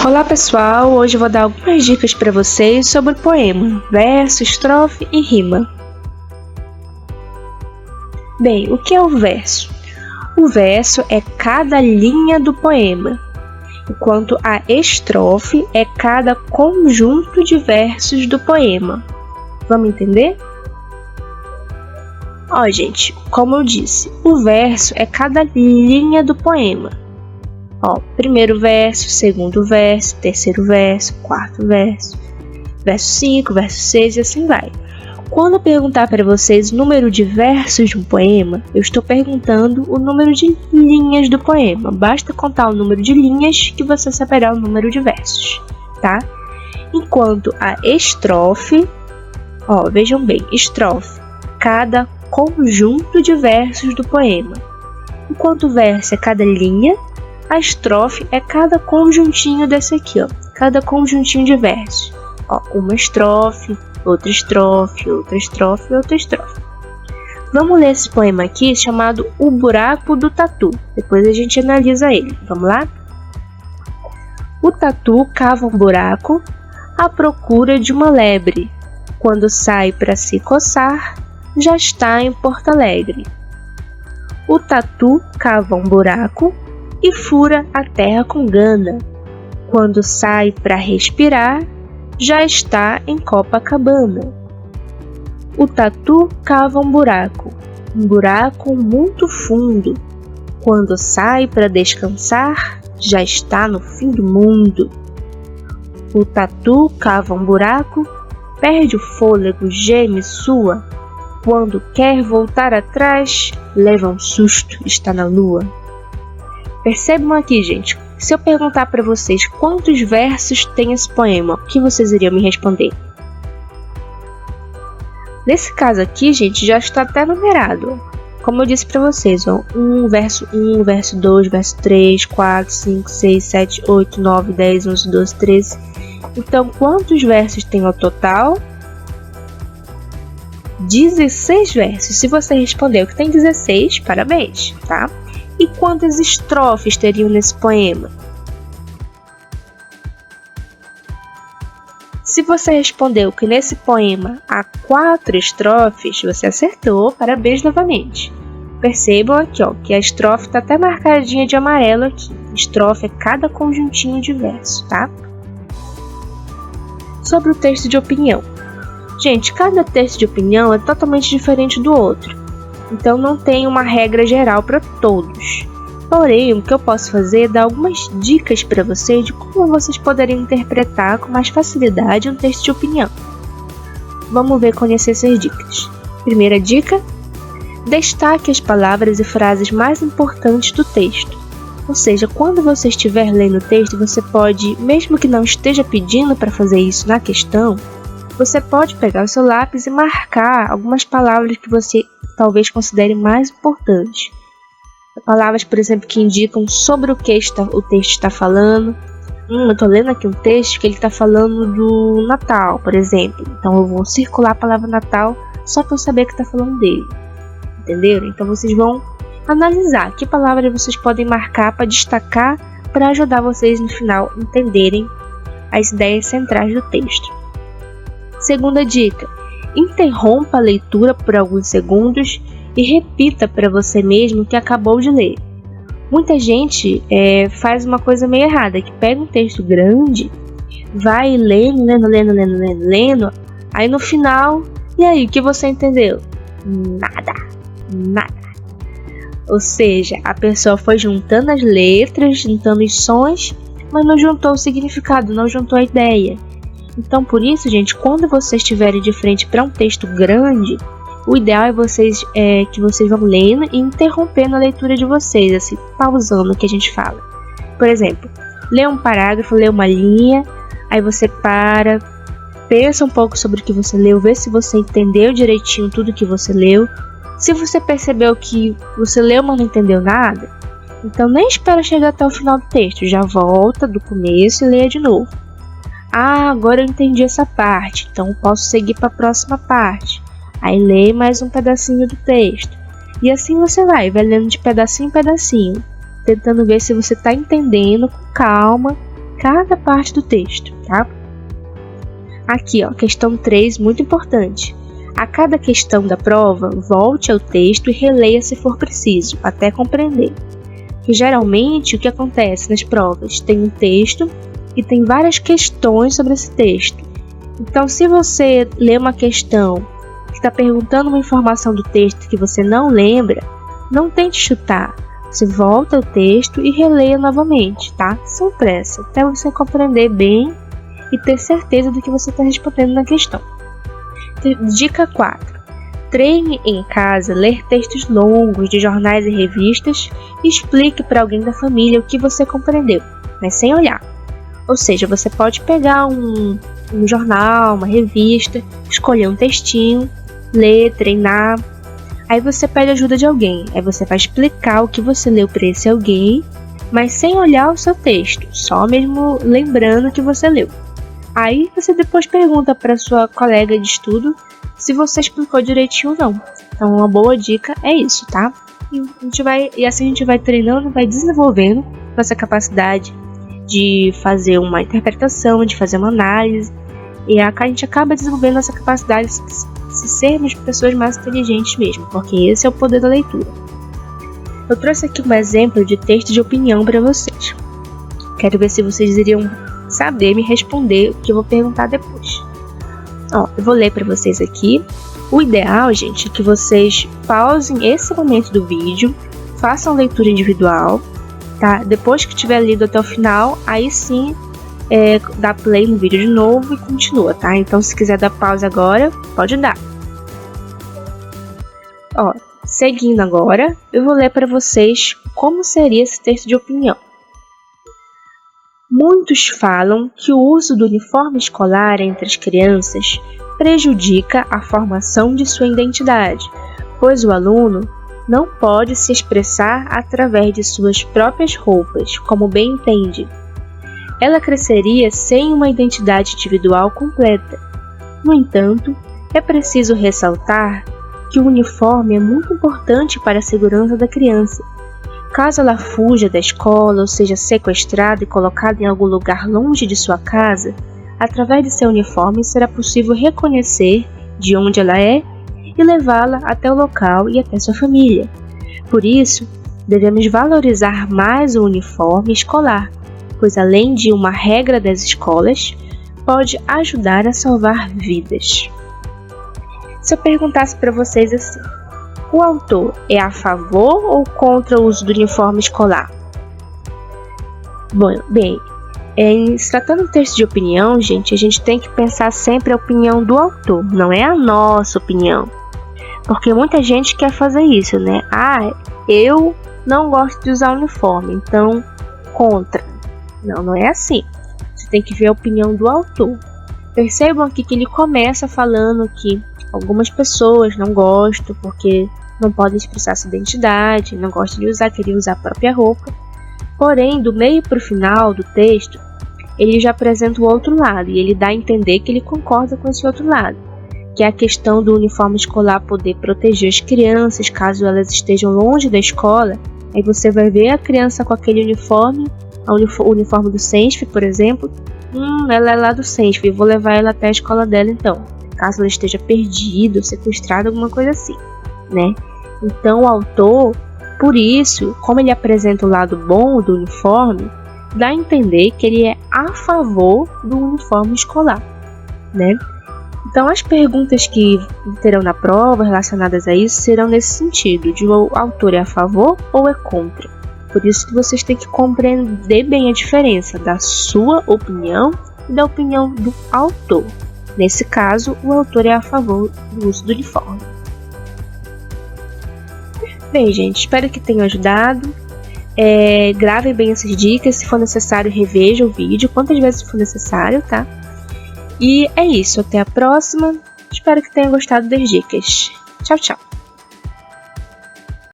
Olá pessoal, hoje eu vou dar algumas dicas para vocês sobre poema, verso, estrofe e rima. Bem, o que é o verso? O verso é cada linha do poema, enquanto a estrofe é cada conjunto de versos do poema. Vamos entender? Gente, como eu disse, o verso é cada linha do poema. Primeiro verso, segundo verso, terceiro verso, quarto verso, verso 5, verso 6 e assim vai. Quando eu perguntar para vocês o número de versos de um poema, eu estou perguntando o número de linhas do poema. Basta contar o número de linhas que você saberá o número de versos, tá? Enquanto a estrofe, vejam bem, estrofe, cada conjunto de versos do poema. Enquanto o verso é cada linha, a estrofe é cada conjuntinho desse aqui, cada conjuntinho de versos. Uma estrofe, outra estrofe, outra estrofe, outra estrofe. Vamos ler esse poema aqui chamado O Buraco do Tatu. Depois a gente analisa ele. Vamos lá? O tatu cava um buraco à procura de uma lebre. Quando sai para se coçar, já está em Porto Alegre. O tatu cava um buraco e fura a terra com gana. Quando sai para respirar, já está em Copacabana. O tatu cava um buraco muito fundo. Quando sai para descansar, já está no fim do mundo. O tatu cava um buraco, perde o fôlego, geme, sua. Quando quer voltar atrás, leva um susto, está na lua. Percebam aqui, gente, se eu perguntar para vocês quantos versos tem esse poema, o que vocês iriam me responder? Nesse caso aqui, gente, já está até numerado. Como eu disse para vocês, verso 1, verso 2, verso 3, 4, 5, 6, 7, 8, 9, 10, 11, 12, 13. Então, quantos versos tem ao total? 16 versos. Se você respondeu que tem 16, parabéns, tá? E quantas estrofes teriam nesse poema? Se você respondeu que nesse poema há 4 estrofes, você acertou, parabéns novamente. Percebam aqui, que a estrofe está até marcadinha de amarelo aqui. Estrofe é cada conjuntinho de verso, tá? Sobre o texto de opinião. Gente, cada texto de opinião é totalmente diferente do outro. Então não tem uma regra geral para todos. Porém, o que eu posso fazer é dar algumas dicas para vocês de como vocês poderiam interpretar com mais facilidade um texto de opinião. Vamos ver, conhecer essas dicas. Primeira dica: destaque as palavras e frases mais importantes do texto. Ou seja, quando você estiver lendo o texto, você pode, mesmo que não esteja pedindo para fazer isso na questão, você pode pegar o seu lápis e marcar algumas palavras que você talvez considere mais importantes. Palavras, por exemplo, que indicam sobre o que o texto está falando. Eu estou lendo aqui um texto que ele está falando do Natal, por exemplo. Então eu vou circular a palavra Natal só para eu saber que está falando dele. Entenderam? Então vocês vão analisar que palavras vocês podem marcar para destacar, para ajudar vocês no final a entenderem as ideias centrais do texto. Segunda dica: interrompa a leitura por alguns segundos e repita para você mesmo o que acabou de ler. Muita gente faz uma coisa meio errada, que pega um texto grande, vai lendo, aí no final, e aí, o que você entendeu? Nada. Ou seja, a pessoa foi juntando as letras, juntando os sons, mas não juntou o significado, não juntou a ideia. Então, por isso, gente, quando vocês estiverem de frente para um texto grande, o ideal é que vocês vão lendo e interrompendo a leitura de vocês, assim, pausando o que a gente fala. Por exemplo, lê um parágrafo, lê uma linha, aí você para, pensa um pouco sobre o que você leu, vê se você entendeu direitinho tudo que você leu. Se você percebeu que você leu, mas não entendeu nada, então nem espera chegar até o final do texto, já volta do começo e leia de novo. Agora eu entendi essa parte, então posso seguir para a próxima parte. Aí lê mais um pedacinho do texto. E assim você vai lendo de pedacinho em pedacinho, tentando ver se você está entendendo com calma cada parte do texto, tá? Aqui, ó, questão 3, muito importante. A cada questão da prova, volte ao texto e releia se for preciso, até compreender. Que geralmente o que acontece nas provas? Tem um texto e tem várias questões sobre esse texto. Então, se você lê uma questão que está perguntando uma informação do texto que você não lembra, não tente chutar. Você volta ao texto e releia novamente, tá? Sem pressa, até você compreender bem e ter certeza do que você está respondendo na questão. Dica 4. Treine em casa ler textos longos de jornais e revistas e explique para alguém da família o que você compreendeu, mas sem olhar. Ou seja, você pode pegar um jornal, uma revista, escolher um textinho, ler, treinar. Aí você pede ajuda de alguém. Aí você vai explicar o que você leu para esse alguém, mas sem olhar o seu texto, só mesmo lembrando o que você leu. Aí você depois pergunta para sua colega de estudo se você explicou direitinho ou não. Então uma boa dica é isso, tá? E assim a gente vai treinando, vai desenvolvendo nossa capacidade de fazer uma interpretação, de fazer uma análise. E a gente acaba desenvolvendo nossa capacidade de se sermos pessoas mais inteligentes mesmo, porque esse é o poder da leitura. Eu trouxe aqui um exemplo de texto de opinião para vocês. Quero ver se vocês iriam saber me responder o que eu vou perguntar depois. Eu vou ler para vocês aqui. O ideal, gente, é que vocês pausem esse momento do vídeo, façam leitura individual, tá? Depois que tiver lido até o final, aí sim dá play no vídeo de novo e continua, tá? Então, se quiser dar pausa agora, pode dar. Seguindo agora, eu vou ler para vocês como seria esse texto de opinião. Muitos falam que o uso do uniforme escolar entre as crianças prejudica a formação de sua identidade, pois o aluno não pode se expressar através de suas próprias roupas, como bem entende. Ela cresceria sem uma identidade individual completa. No entanto, é preciso ressaltar que o uniforme é muito importante para a segurança da criança. Caso ela fuja da escola ou seja sequestrada e colocada em algum lugar longe de sua casa, através de seu uniforme será possível reconhecer de onde ela é e levá-la até o local e até sua família. Por isso, devemos valorizar mais o uniforme escolar, pois além de uma regra das escolas, pode ajudar a salvar vidas. Se eu perguntasse para vocês assim, o autor é a favor ou contra o uso do uniforme escolar? Bem, se tratando de texto de opinião, gente, a gente tem que pensar sempre a opinião do autor, não é a nossa opinião. Porque muita gente quer fazer isso, né? Eu não gosto de usar uniforme, então contra. Não é assim. Você tem que ver a opinião do autor. Percebam aqui que ele começa falando que algumas pessoas não gostam porque não podem expressar sua identidade, não gostam de usar, queriam usar a própria roupa. Porém, do meio para o final do texto, ele já apresenta o outro lado e ele dá a entender que ele concorda com esse outro lado, que é a questão do uniforme escolar poder proteger as crianças caso elas estejam longe da escola. Aí você vai ver a criança com aquele uniforme, o uniforme do SENSP, por exemplo. Ela é lá do SENSP, eu vou levar ela até a escola dela então, caso ela esteja perdida ou sequestrada, alguma coisa assim, né? Então o autor, por isso, como ele apresenta o lado bom do uniforme, dá a entender que ele é a favor do uniforme escolar, né? Então as perguntas que terão na prova relacionadas a isso serão nesse sentido, de o autor é a favor ou é contra. Por isso que vocês têm que compreender bem a diferença da sua opinião e da opinião do autor. Nesse caso, o autor é a favor do uso do uniforme. Bem, gente, espero que tenham ajudado. Gravem bem essas dicas, se for necessário reveja o vídeo, quantas vezes for necessário, tá? E é isso, até a próxima. Espero que tenham gostado das dicas. Tchau, tchau!